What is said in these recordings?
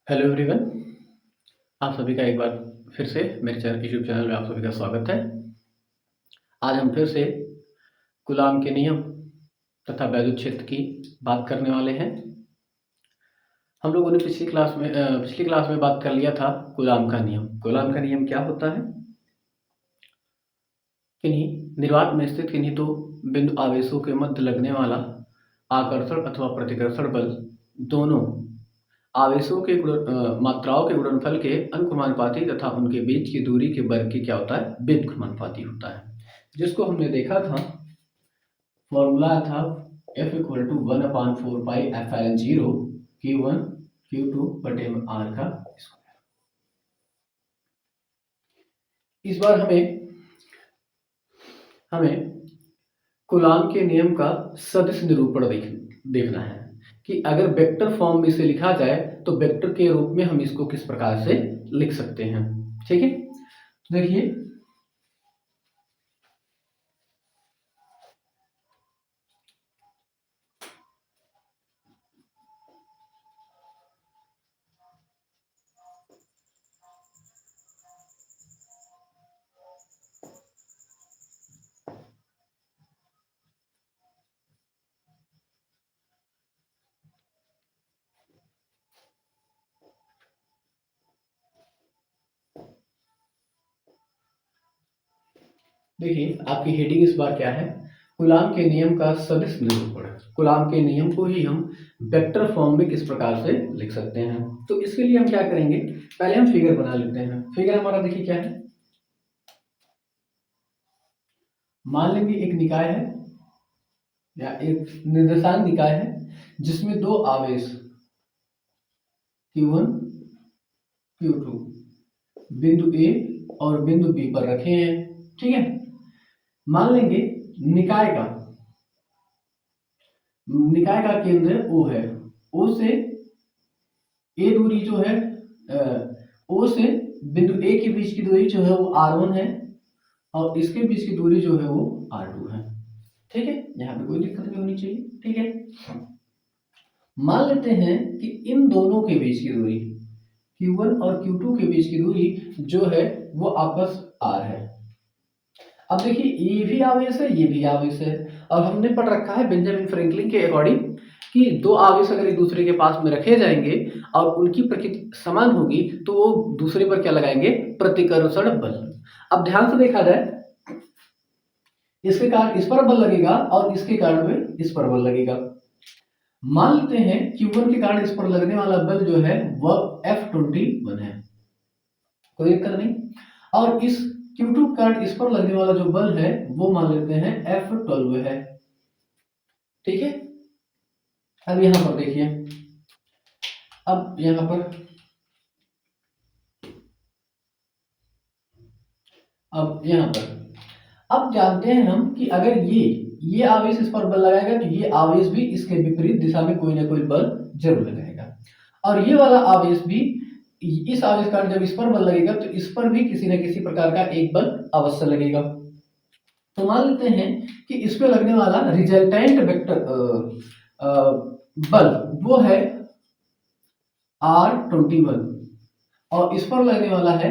Hello everyone, आप सभी का एक बार फिर से मेरे यूट्यूब चैनल में आप सभी का स्वागत है। आज हम फिर से कूलाम के नियम तथा वैद्युत क्षेत्र की बात करने वाले हैं। हम लोगों ने पिछली क्लास में बात कर लिया था कूलाम का नियम। कूलाम का नियम क्या होता है? किन्हीं निर्वात में स्थित किन्हीं दो बिंदु आवेशों के मध्य लगने वाला आकर्षण अथवा प्रतिकर्षण बल दोनों आवेशों के मात्राओं के गुणनफल के अनुक्रमानुपाती तथा उनके बीच की दूरी के वर्ग की क्या होता है? व्युत्क्रमानुपाती होता है, जिसको हमने देखा था। फॉर्मूला था F equal to 1/4 pi epsilon 0 Q1 Q2 बटे R का स्क्वायर। इस बार हमें कूलाम के नियम का सदिश निरूपण देखना है कि अगर वेक्टर फॉर्म में इसे लिखा जाए तो वेक्टर के रूप में हम इसको किस प्रकार से लिख सकते हैं। ठीक है, देखिए आपकी हेडिंग इस बार क्या है? कूलाम के नियम का सदिश निरूपण। कूलाम के नियम को ही हम वेक्टर फॉर्म में किस प्रकार से लिख सकते हैं। तो इसके लिए हम क्या करेंगे, पहले हम फिगर बना लेते हैं। फिगर हमारा देखिए क्या है। मान लेंगे एक निकाय है या एक निर्देशांक निकाय है जिसमें दो आवेश Q1 Q2 बिंदु A और बिंदु B पर रखे हैं। ठीक है, मान लेंगे निकाय का केंद्र O है। O से A दूरी जो है O से बिंदु A के बीच की दूरी जो है वो R1 है और इसके बीच की दूरी जो है वो R2 है। ठीक है, यहाँ पे कोई दिक्कत नहीं होनी चाहिए। ठीक है, मान लेते हैं कि इन दोनों के बीच की दूरी Q1 और Q2 के बीच की दूरी जो है वो आपस R है। अब देखिए ये भी आवेश है, ये भी आवेश है और हमने पढ़ रखा है बेंजामिन फ्रैंकलिन के अकॉर्डिंग कि दो आवेश अगर एक दूसरे के पास में रखे जाएंगे और उनकी प्रकृति समान होगी तो वो दूसरे पर क्या लगाएंगे? प्रतिकर्षण बल। अब ध्यान से देखा जाए, इसके कारण इस पर बल लगेगा और इसके कारण में इस पर बल लगेगा। मान लेते हैं Q1 के कारण इस पर लगने वाला बल जो है वह F21 है, कोई दिक्कत नहीं। और इस Q2 के कारण इस पर लगने वाला जो बल है वो मान लेते हैं F12 है। ठीक है, अब यहां पर देखिए, अब यहां पर अब जानते हैं हम कि अगर ये आवेश इस पर बल लगाएगा तो ये आवेश भी इसके विपरीत दिशा में कोई ना कोई बल जरूर लगाएगा और ये वाला आवेश भी इस आवेश का जब इस पर बल लगेगा तो इस पर भी किसी न किसी प्रकार का एक बल अवश्य लगेगा। तो मान लेते हैं कि इस पर लगने वाला रिजल्टेंट वेक्टर बल वो है R21 और इस पर लगने वाला है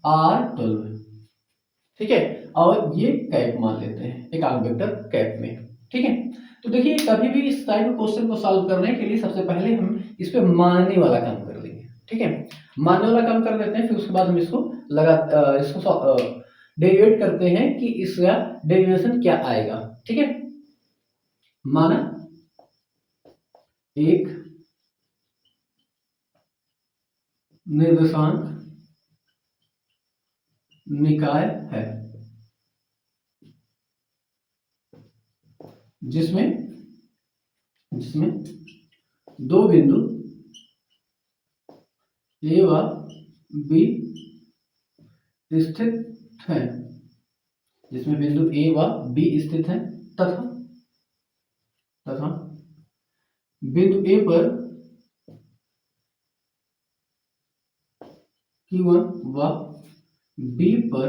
R12। ठीक है, और ये कैप मान लेते हैं एकांक वेक्टर कैप में। ठीक है, तो देखिए कभी भी इस टाइप के क्वेश्चन को सॉल्व करने के लिए सबसे पहले हम इस पे मानने वाला काम कर लेंगे। ठीक है, मानने वाला काम कर देते हैं, फिर उसके बाद हम इसको डेरिवेट करते हैं कि इसका डेरिवेशन क्या आएगा। ठीक है, माना एक निर्देशांक निकाय है जिसमें दो बिंदु A व B स्थित हैं, जिसमें बिंदु A व B स्थित हैं तथा बिंदु A पर Q1 व B पर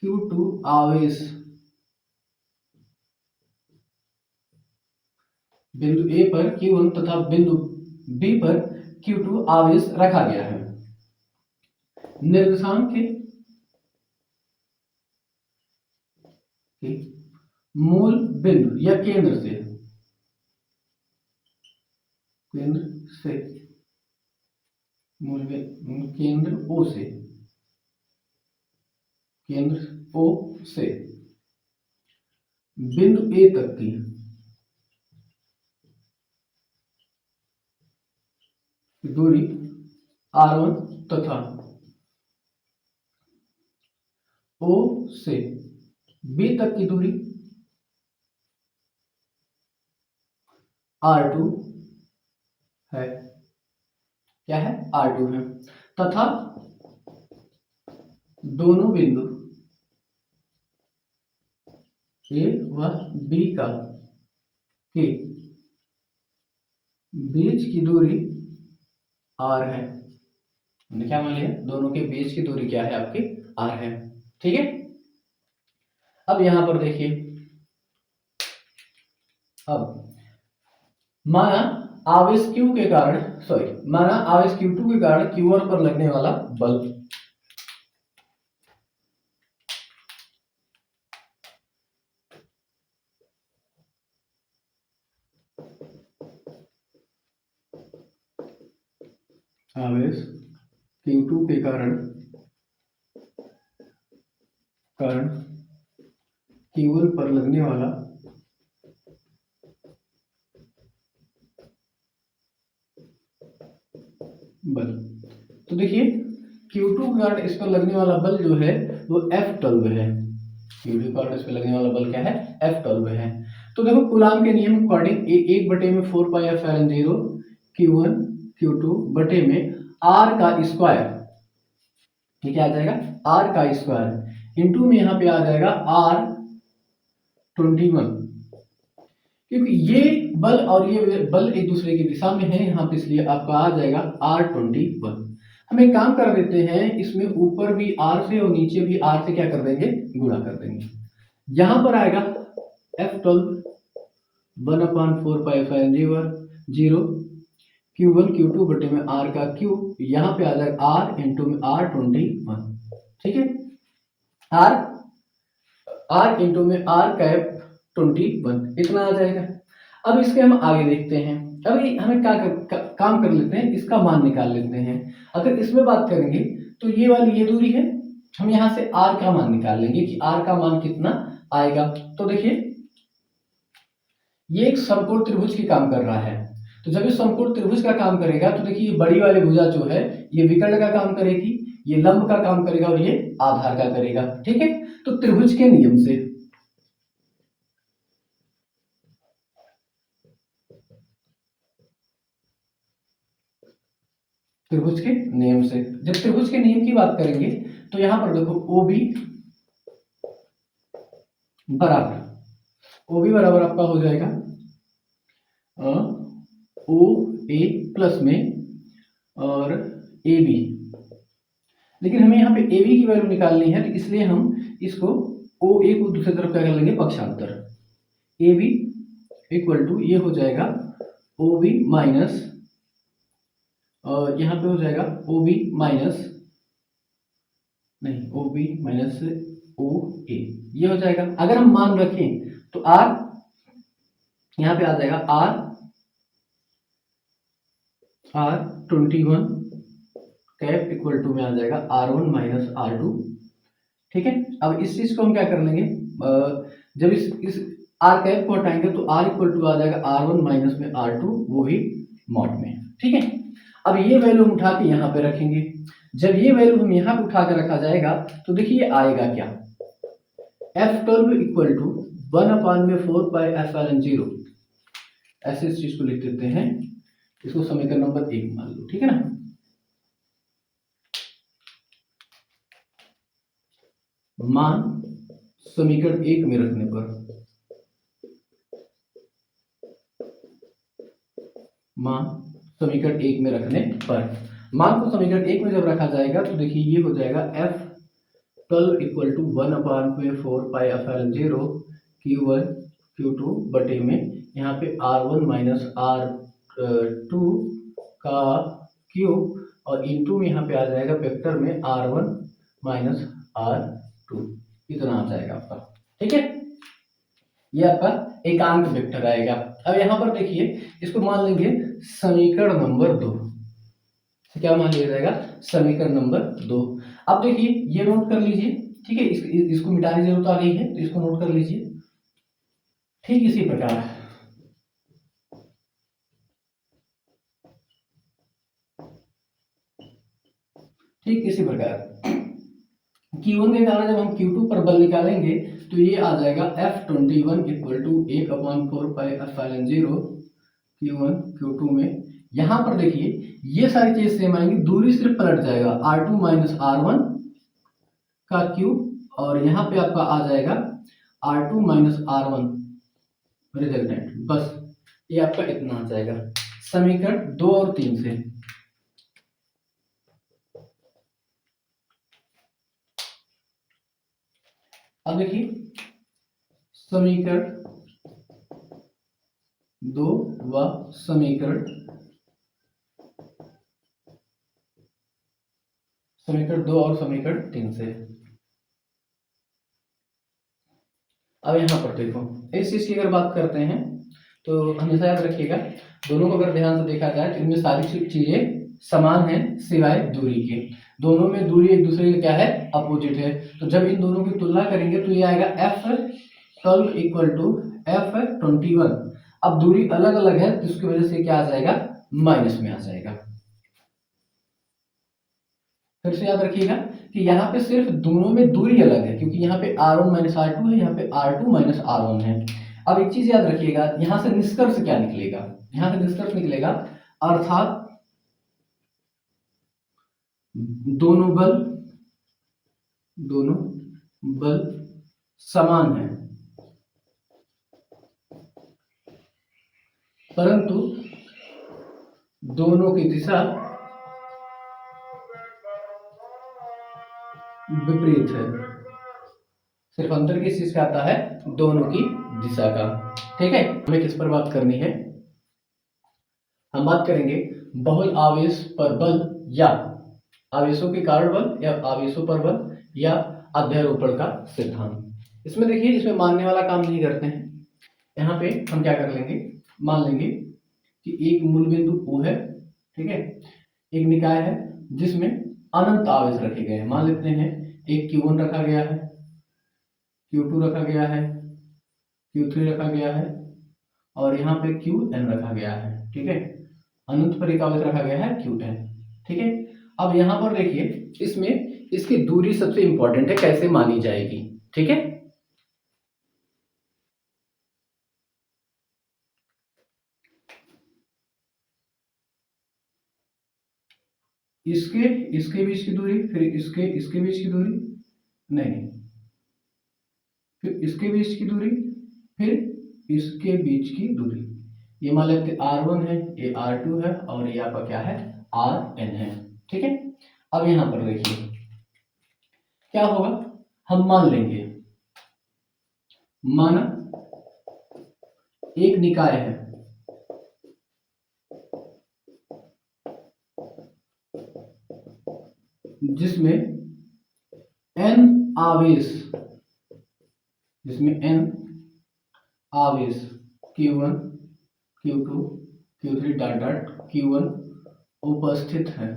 Q2 आवेश बिंदु A पर Q1 तथा बिंदु B पर Q2 आवेश रखा गया है। निर्देशांक के मूल बिंदु या केंद्र से मूल केंद्र O से बिंदु A तक की दूरी R1 तथा O से B तक की दूरी R2 है। क्या है? R2 है। तथा दोनों बिंदु A व B का के बीच की दूरी R है। हमने क्या मान लिया? दोनों के बीच की दूरी क्या है? आपकी R है। ठीक है। अब यहां पर देखिए, अब माना आवेश Q के कारण माना आवेश Q2 के कारण Q1 पर लगने वाला बल आवेश Q2 के कारण Q1 पर लगने वाला बल। तो देखिए Q2 के कारण इस पर लगने वाला बल जो है वो F12 है। Q2 के कारण इस पर लगने वाला बल क्या है? F12 है। तो देखो कूलाम के नियम के according 1/4 pi epsilon 0 Q1 Q2 बटे में R का स्क्वायर, ठीक है, आ जाएगा R का स्क्वायर इंटू में यहाँ पे आ जाएगा R21, क्योंकि ये बल और ये बल एक दूसरे की दिशा में है यहाँ पे, इसलिए आपका आ जाएगा R21। हम एक काम कर देते हैं, इसमें ऊपर भी R से और नीचे भी R से क्या कर देंगे? गुणा कर देंगे। यहां पर आएगा F12 1/4 pi epsilon 0 Q1 Q2 बटे में R का Q, यहाँ पे आ जाएगा R इंटू में R21। ठीक है, R इंटू में R कैप 21 इतना आ जाएगा। अब इसके हम आगे देखते हैं। अभी हमें क्या काम कर लेते हैं, इसका मान निकाल लेते हैं। अगर इसमें बात करेंगे तो ये वाली ये दूरी है, हम यहाँ से R का मान निकाल लेंगे कि R का मान कितना आएगा। तो देखिए ये एक समकोण त्रिभुज की काम कर रहा है, तो जब ये समकोण त्रिभुज का काम करेगा तो देखिए ये बड़ी वाली भुजा जो है ये विकर्ण का काम करेगी, ये लंब का काम करेगा और ये आधार का करेगा। ठीक है, तो त्रिभुज के नियम से जब त्रिभुज के नियम की बात करेंगे तो यहां पर देखो OB बराबर आपका हो जाएगा OA प्लस में और AB, लेकिन हमें यहाँ पे AB की वैल्यू निकालनी है, तो इसलिए हम इसको OA को दूसरी तरफ क्या कर लेंगे? पक्षांतर। AB इक्वल टू ये हो जाएगा OB माइनस, और यहाँ पे हो जाएगा OB माइनस OA, ये हो जाएगा। अगर हम मान रखें तो R यहाँ पे आ जाएगा R21 कैप इक्वल टू में आ जाएगा R1 माइनस R2। ठीक है, अब इस चीज को हम क्या कर लेंगे, जब इस R कैप को हटाएंगे तो R इक्वल टू आ जाएगा R1 माइनस में R2, वो भी मॉड में। ठीक है, अब ये वैल्यू हम उठा के यहाँ पे रखेंगे। जब ये वैल्यू हम यहाँ पे उठा के रखा जाएगा तो देखिए आएगा क्या? F12 equal to 1/4 pi epsilon 0, ऐसे इस चीज को लिख देते हैं, इसको समीकरण नंबर 1 मान लो। ठीक है ना, मान समीकरण 1 में रखने पर मान को समीकरण 1 में जब रखा जाएगा तो देखिए ये हो जाएगा F12 equal to 1/4 pi epsilon 0 Q1 Q2 बटे में यहाँ पे R1 माइनस R2 का क्यूब और इंटू में यहाँ पे आ जाएगा वेक्टर में R1 माइनस R2, इतना आ जाएगा आपका। ठीक है, ये आपका एकांक वेक्टर आएगा। अब यहाँ पर देखिए, इसको मान लेंगे समीकरण नंबर 2। क्या मान लिया जाएगा? समीकरण नंबर 2। अब देखिए, ये नोट कर लीजिए। ठीक है, इसको मिटाने की जरूरत आ गई है, तो इसको नोट कर लीजिए। ठीक इसी प्रकार Q1 के कारण जब हम Q2 पर बल निकालेंगे तो ये आ जाएगा F21 equal to 1/4 Q1 Q2 में। यहां पर देखिए, ये सारी चीज सेम आएंगी, दूरी सिर्फ पलट जाएगा, R2 माइनस R1 का क्यूब, और यहाँ पे आपका आ जाएगा R2 माइनस R1 रिजल्टेंट। बस ये आपका इतना आ जाएगा समीकरण 2 और 3 से। अब देखिए, समीकरण 2 व समीकरण 2 और समीकरण 3 से। अब यहाँ पर देखो, इस चीज की अगर बात करते हैं तो हमेशा याद रखिएगा, दोनों को अगर ध्यान से देखा जाए तो इनमें सारी चीजें समान है सिवाय दूरी के। दोनों में दूरी एक दूसरे के क्या है? अपोजिट है। तो जब इन दोनों की तुलना करेंगे तो ये आएगा F12 इक्वल टू F21। अब दूरी अलग अलग है तो इसकी वजह से क्या आ जाएगा? माइनस में आ जाएगा। फिर से याद रखिएगा कि यहाँ पे सिर्फ दोनों में दूरी अलग है, क्योंकि यहाँ पे R1 माइनस R2 है, यहाँ पे R2 माइनस R1 है। अब एक चीज याद रखिएगा, यहाँ से निष्कर्ष क्या निकलेगा? यहाँ से निष्कर्ष निकलेगा अर्थात दोनों बल समान है, परंतु दोनों की दिशा विपरीत है। सिर्फ अंतर किस चीज का आता है? दोनों की दिशा का। ठीक है, हमें किस पर बात करनी है? हम बात करेंगे बहुल आवेश पर बल, या आवेशों के कारण बल, या आवेशों पर बल, या अध्यारोपण का सिद्धांत। इसमें देखिए, इसमें मानने वाला काम नहीं करते हैं। यहाँ पे हम क्या कर लेंगे, मान लेंगे कि एक मूल बिंदु O है। ठीक है, एक निकाय है जिसमें अनंत आवेश रखे गए हैं। मान लेते हैं एक Q1 रखा गया है, Q2 रखा गया है, Q3 रखा गया है, और यहाँ पे Qn रखा गया है। ठीक है, अनंत पर एक आवेश रखा गया है Qn। ठीक है, अब यहाँ पर देखिए, इसमें इसकी दूरी सबसे इंपॉर्टेंट है, कैसे मानी जाएगी। ठीक है, इसके बीच की दूरी, फिर इसके बीच की दूरी, नहीं, फिर इसके बीच की दूरी, फिर इसके बीच की दूरी। ये मान लेते R1 है, ये R2 है, और ये आपका क्या है? Rn है। ठीक है, अब यहां पर देखिए क्या होगा, हम मान लेंगे, माना एक निकाय है जिसमें n आवेश, Q1 Q2 Q3 dot dot Q1 उपस्थित है,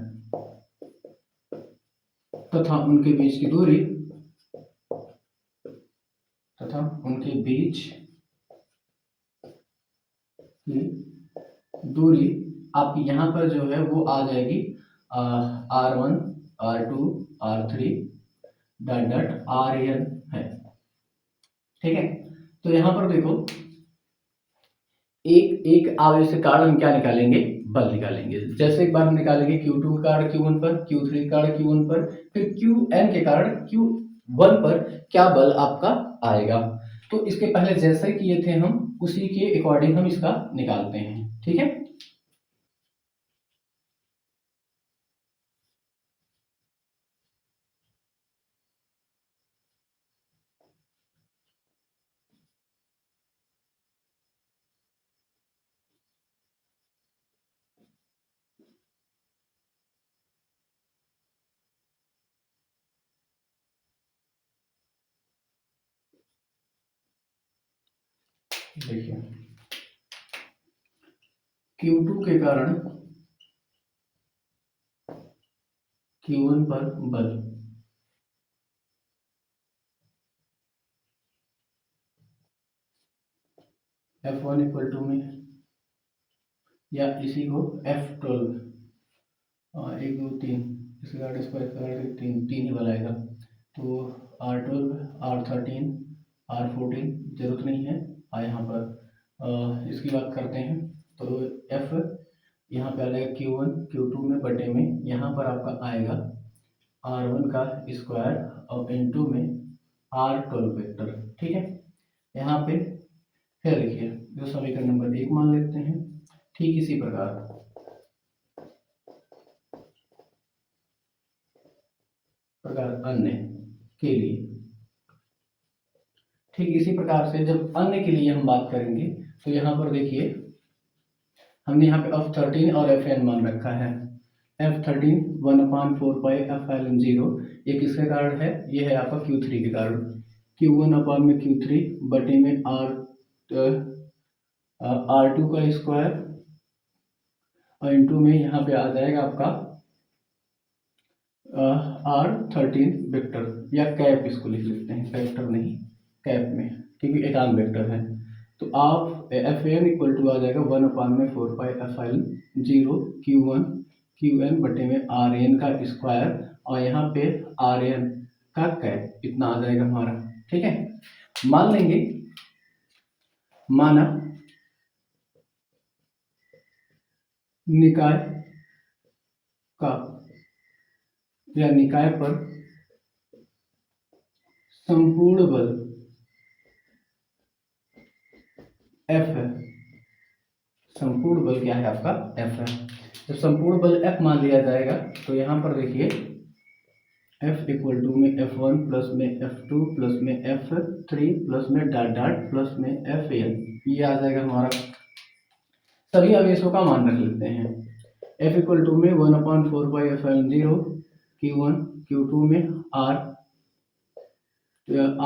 तथा उनके बीच की दूरी, आपकी यहाँ पर जो है वो आ जाएगी R1 R2 R3 dot dot Rn है। ठीक है, तो यहाँ पर देखो, एक आवेश के कारण हम क्या निकालेंगे? बल निकालेंगे। जैसे एक बार हम निकालेंगे Q2 के कारण Q1 पर, Q3 के कारण Q1 पर, फिर Qn के कारण Q1 पर क्या बल आपका आएगा। तो इसके पहले जैसे किए थे हम, उसी के अकॉर्डिंग हम इसका निकालते हैं। ठीक है, देखिए Q2 के कारण Q1 पर बल F1 इक्वल टू में, या इसी को F12 1 2 3 इसका स्क्वायर स्क्वायर तीन ही बल आएगा। तो R12 R13 R14 जरूरत नहीं है। यहाँ पर इसकी बात करते हैं तो F यहाँ पे आ जाएगा Q1 Q2 में बटे में, यहाँ पर आपका आएगा R1 का स्क्वायर और N2 में R12 वेक्टर। ठीक है, यहाँ पे फिर लिखिए जो समीकरण नंबर 1 मान लेते हैं। ठीक इसी प्रकार अन्य के लिए, ठीक इसी प्रकार से जब अन्य के लिए हम बात करेंगे तो यहाँ पर देखिए हमने यहाँ पे F13 और Fn मान रखा है। F13 1/4π/0 ये किसके कारण है? ये है आपका Q3 के कारण। Q1/Q3 बटे में R2 का स्क्वायर और इंटू में यहाँ पे आ जाएगा आपका R13 वेक्टर, या कैप इसको लिख लेते हैं, वेक्टर नहीं कैप में, क्योंकि एकांक वेक्टर है। तो आप Fn इक्वल टू आ जाएगा 1/4π/0 Q1 Qn बटे में Rn का स्क्वायर और यहाँ पे Rn का कैप, इतना आ जाएगा हमारा। ठीक है, मान लेंगे, माना निकाय का या निकाय पर संपूर्ण बल F है। संपूर्ण बल क्या है आपका? F है। जब संपूर्ण बल F मान लिया जाएगा तो यहाँ पर देखिए F इक्वल टू में F1 प्लस में F2 प्लस में F3 प्लस में डॉट डॉट प्लस में Fn, ये आ जाएगा हमारा। सभी आवेशों का मान रख लेते हैं। F इक्वल टू में 1/4π/0 Q1 Q2 में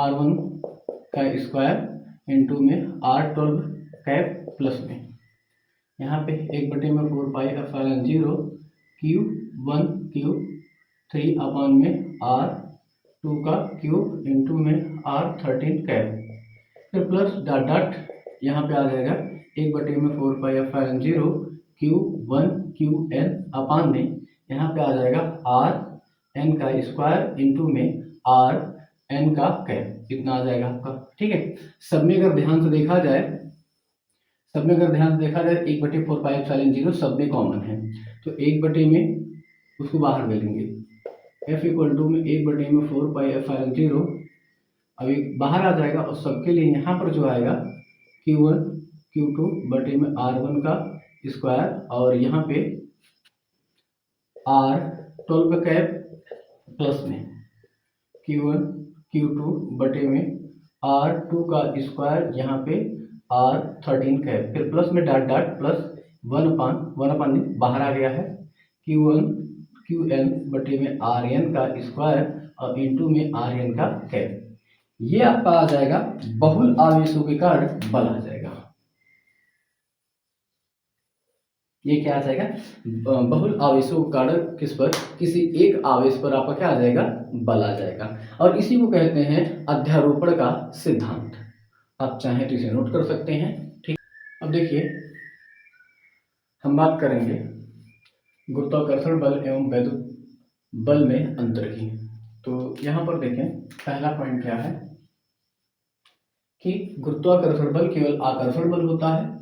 R1 का स्क्वायर इंटू में R12 कैप प्लस में यहाँ पे 1/4π/0 Q1 Q3 में R2 का क्यूब इंटू में R13 कैप, फिर प्लस डॉट डॉट यहाँ पे आ जाएगा 1/4π/0 Q1 Qn में यहाँ पे आ जाएगा Rn का स्क्वायर इंटू में Rn का कैप, इतना आ जाएगा आपका। ठीक है, सब में अगर ध्यान से देखा जाए 1/4π/0 सब में कॉमन है, तो 1 में उसको बाहर ले लेंगे। F इक्वल टू में 1/4π/0 अभी बाहर आ जाएगा और सबके लिए यहाँ पर जो आएगा Q1 Q2 बटे में R1 का स्क्वायर और यहाँ पे R12 कैप प्लस में Q1 Q2 बटे में R2 का स्क्वायर यहाँ पे R13 कैप, फिर प्लस में डॉट डॉट प्लस 1/1 बाहर आ गया है Q1 Qn बटे में Rn का स्क्वायर और इंटू में Rn का कैप, ये आपका आ जाएगा बहुल आवेशों के कारण बल आ जाएगा। ये क्या आ जाएगा? बहुल आवेशों के कारण किस पर? किसी एक आवेश पर आपका क्या आ जाएगा? बल आ जाएगा। और इसी को कहते हैं अध्यारोपण का सिद्धांत। आप चाहें तो इसे नोट कर सकते हैं। ठीक, अब देखिए हम बात करेंगे गुरुत्वाकर्षण बल एवं वैद्युत बल में अंतर की। तो यहाँ पर देखें पहला पॉइंट क्या है कि गुरुत्वाकर्षण बल केवल आकर्षण बल होता है,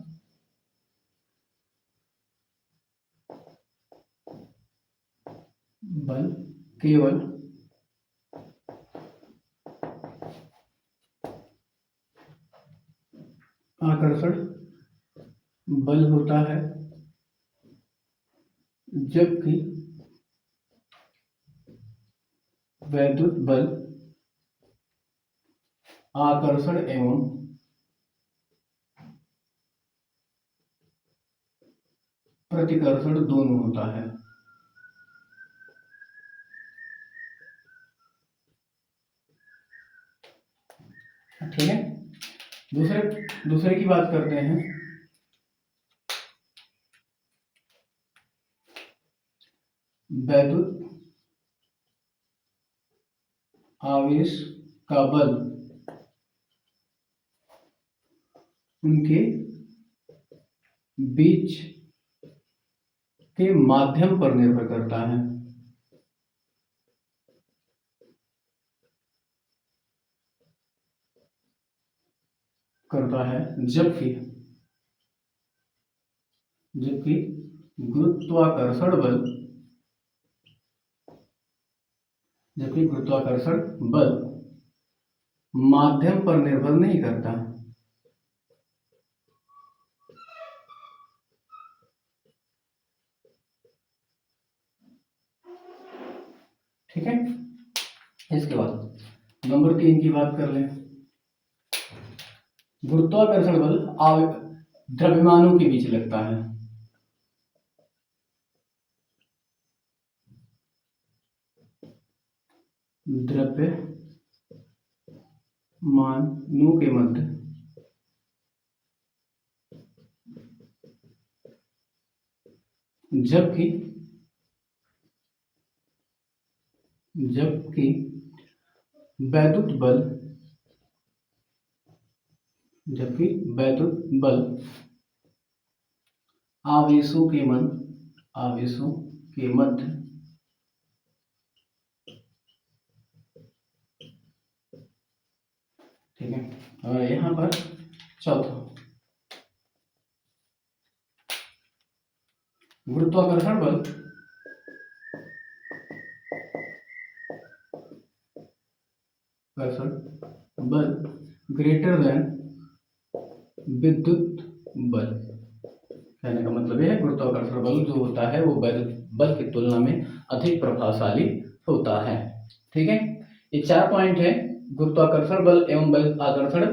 बल केवल आकर्षण बल होता है, जबकि वैद्युत बल आकर्षण एवं प्रतिकर्षण दोनों होता है। ठीक है, दूसरे दूसरे की बात करते हैं। वैद्युत आवेश का बल उनके बीच के माध्यम पर निर्भर करता है। जबकि जबकि गुरुत्वाकर्षण बल माध्यम पर निर्भर नहीं करता। ठीक है। इसके बाद नंबर 3 की बात कर लें। गुरुत्वाकर्षण बल द्रव्यमानों के बीच लगता है। द्रव्यमानों के मध्य जबकि वैद्युत बल आवेशों के मध्य ठीक है। और यहाँ पर चौथा, गुरुत्वाकर्षण बल ग्रेटर देन विद्युत बल। कहने का मतलब यह है गुरुत्वाकर्षण बल जो होता है वो वैद्युत बल की तुलना में अधिक प्रभावशाली होता है। ठीक है। ये 4 पॉइंट है गुरुत्वाकर्षण बल एवं वैद्युत आकर्षण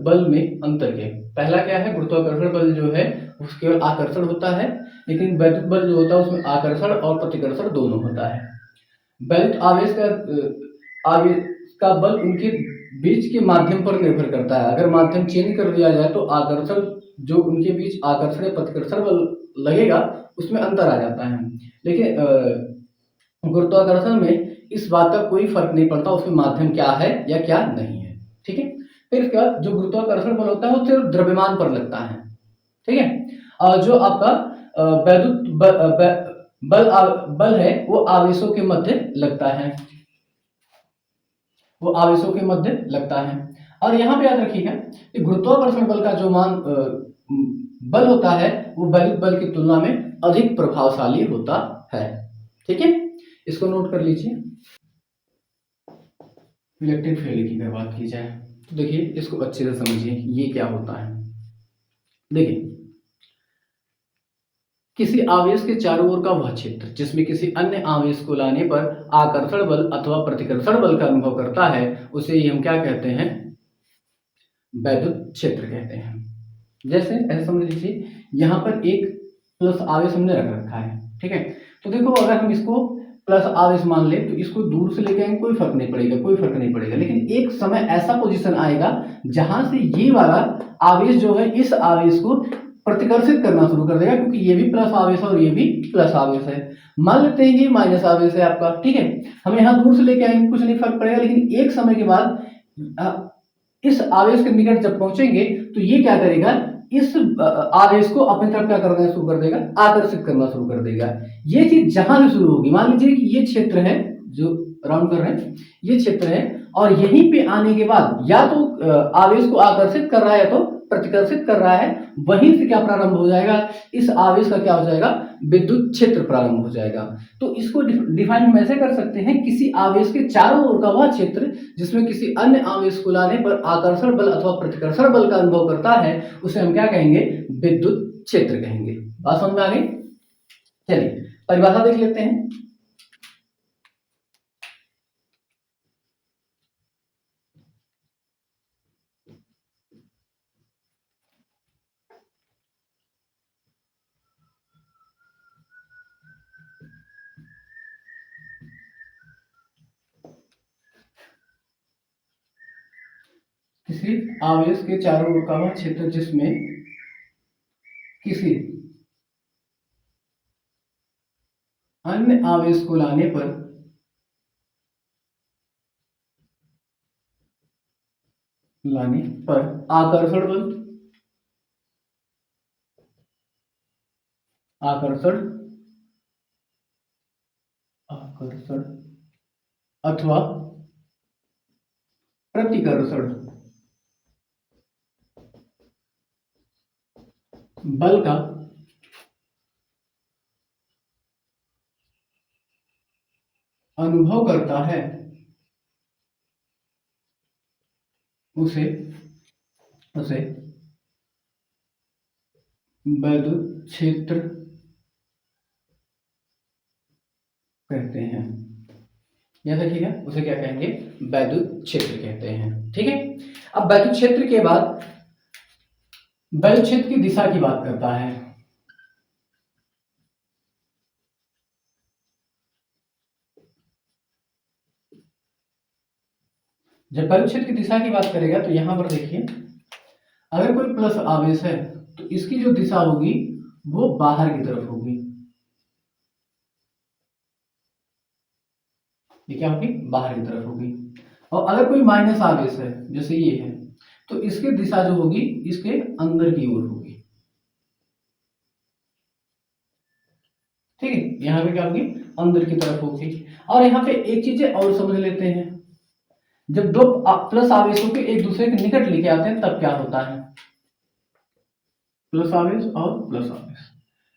बल में अंतर के। पहला क्या है, गुरुत्वाकर्षण बल जो है उसके केवल आकर्षण होता है, लेकिन वैद्युत बल जो होता है उसमें आकर्षण और प्रतिकर्षण दोनों होता है। वैद्युत आवेश का बल उनके बीच के माध्यम पर निर्भर करता है। अगर माध्यम चेंज कर दिया जाए तो आकर्षण जो उनके बीच आकर्षण या प्रतिकर्षण बल लगेगा उसमें अंतर आ जाता है। लेकिन गुरुत्वाकर्षण में इस बात का कोई फर्क नहीं पड़ता उसमें माध्यम क्या है या क्या नहीं है। ठीक है। फिर इसके बाद जो गुरुत्वाकर्षण बल होता है वो सिर्फ द्रव्यमान पर लगता है। ठीक है। और जो आपका वैद्युत बल है वो आवेशों के मध्य लगता है। और यहाँ पे याद रखिएगा कि गुरुत्वाकर्षण बल का जो बल होता है वो वैद्युत बल की तुलना में अधिक प्रभावशाली होता है। ठीक है, इसको नोट कर लीजिए। इलेक्ट्रिक फील्ड की अगर बात की जाए तो देखिए इसको अच्छे से समझिए ये क्या होता है। देखिए किसी आवेश के चारों ओर का वह क्षेत्र जिसमें किसी अन्य आवेश को लाने पर आकर्षण बल अथवा प्रतिकर्षण बल का अनुभव करता है उसे हम क्या कहते हैं, वैद्युत क्षेत्र कहते हैं। जैसे ऐसे समझ लीजिए यहाँ पर एक प्लस आवेश हमने रख रखा है। ठीक है, तो देखो अगर हम इसको प्लस आवेश मान ले तो इसको दूर से लेके आएंगे कोई फर्क नहीं पड़ेगा। लेकिन एक समय ऐसा पोजीशन आएगा जहां से ये वाला आवेश जो है इस आवेश को प्रतिकर्षित करना शुरू कर देगा, क्योंकि ये भी प्लस आवेश है और ये भी प्लस आवेश है। मान लेते हैं ये माइनस आवेश है आपका। ठीक है, हम यहाँ दूर से लेके आएंगे कुछ नहीं फर्क पड़ेगा, लेकिन एक समय के बाद इस आवेश के निकट जब पहुंचेंगे तो ये क्या करेगा, इस आवेश को अपनी तरफ क्या करना शुरू कर देगा, आकर्षित करना शुरू कर देगा। ये चीज जहां से शुरू होगी, मान लीजिए कि ये क्षेत्र है जो राउंड कर रहे हैं, ये क्षेत्र है और यहीं पे आने के बाद या तो आवेश को आकर्षित कर रहा है या तो प्रतिकर्षित कर रहा है, वहीं से क्या प्रारंभ हो जाएगा, इस आवेश का क्या हो जाएगा, विद्युत क्षेत्र प्रारंभ हो जाएगा। तो इसको डिफाइन हम ऐसे कर सकते हैं, किसी आवेश के चारों ओर का वह क्षेत्र जिसमें किसी अन्य आवेश को लाने पर आकर्षण बल अथवा प्रतिकर्षण बल का अनुभव करता है उसे हम क्या कहेंगे, विद्युत क्षेत्र कहेंगे। बात समझ में आ गई? चलिए परिभाषा देख लेते हैं। किसी किसी आवेश के चारों ओर का वह क्षेत्र जिसमें किसी अन्य आवेश को लाने पर आकर्षण बल, आकर्षण अथवा प्रतिकर्षण बल का अनुभव करता है उसे वैद्युत क्षेत्र कहते हैं। याद रखिएगा, उसे क्या कहेंगे? वैद्युत क्षेत्र कहते हैं। ठीक है। अब वैद्युत क्षेत्र के बाद वैद्युत क्षेत्र की दिशा की बात करता है। जब वैद्युत क्षेत्र की दिशा की बात करेगा तो यहां पर देखिए, अगर कोई प्लस आवेश है तो इसकी जो दिशा होगी वो बाहर की तरफ होगी। ये क्या होगी? बाहर की तरफ होगी। और अगर कोई माइनस आवेश है जैसे ये है तो इसकी दिशा जो होगी इसके अंदर की ओर होगी। ठीक है, यहां पे क्या होगी? अंदर की तरफ होगी। और यहाँ पे एक चीज और समझ लेते हैं, जब दो प्लस आवेशों के एक दूसरे के निकट लेके आते हैं तब क्या होता है? प्लस आवेश और प्लस आवेश।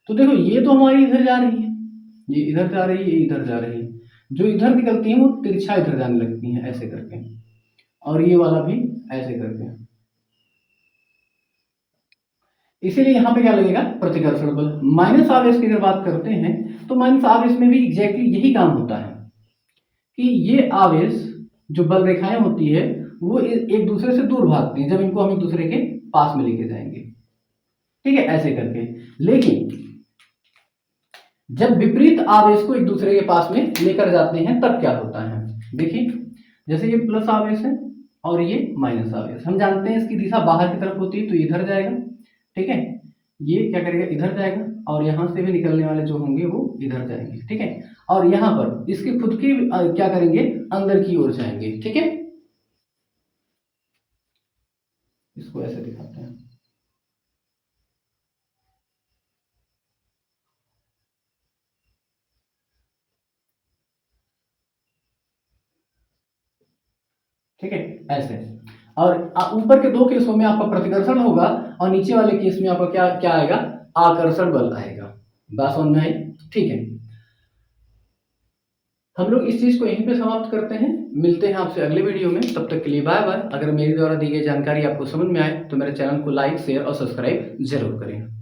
तो देखो, ये तो हमारी इधर जा रही है, ये इधर जा रही है, ये इधर जा रही है। जो इधर निकलती है वो तिरछा इधर जाने लगती है ऐसे करके, और ये वाला भी ऐसे करके। इसीलिए यहाँ पे क्या लगेगा? प्रतिकर्षण बल। माइनस आवेश की अगर बात करते हैं तो माइनस आवेश में भी एग्जैक्टली यही काम होता है कि ये आवेश जो बल रेखाएं होती है वो एक दूसरे से दूर भागती है जब इनको हम एक दूसरे के पास में लेके जाएंगे। ठीक है, ऐसे करके। लेकिन जब विपरीत आवेश को एक दूसरे के पास में लेकर जाते हैं तब क्या होता है? देखिए, जैसे ये प्लस आवेश है और ये माइनस आवेश, हम जानते हैं इसकी दिशा बाहर की तरफ होती है तो इधर जाएगा। ठीक है, ये क्या करेगा? इधर जाएगा, और यहां से भी निकलने वाले जो होंगे वो इधर जाएंगे। ठीक है, और यहां पर इसके खुद की क्या करेंगे? अंदर की ओर जाएंगे। ठीक है, इसको ऐसे दिखाते हैं। ठीक है, ऐसे। और ऊपर के दो केसों में आपका प्रतिकर्षण होगा और नीचे वाले केस में आपका क्या क्या आएगा? आकर्षण बल आएगा। बात समझ में आई? ठीक है, हम लोग इस चीज को यहीं पे समाप्त करते हैं। मिलते हैं आपसे अगले वीडियो में, तब तक के लिए बाय बाय। अगर मेरे द्वारा दी गई जानकारी आपको समझ में आए तो मेरे चैनल को लाइक, शेयर और सब्सक्राइब जरूर करें।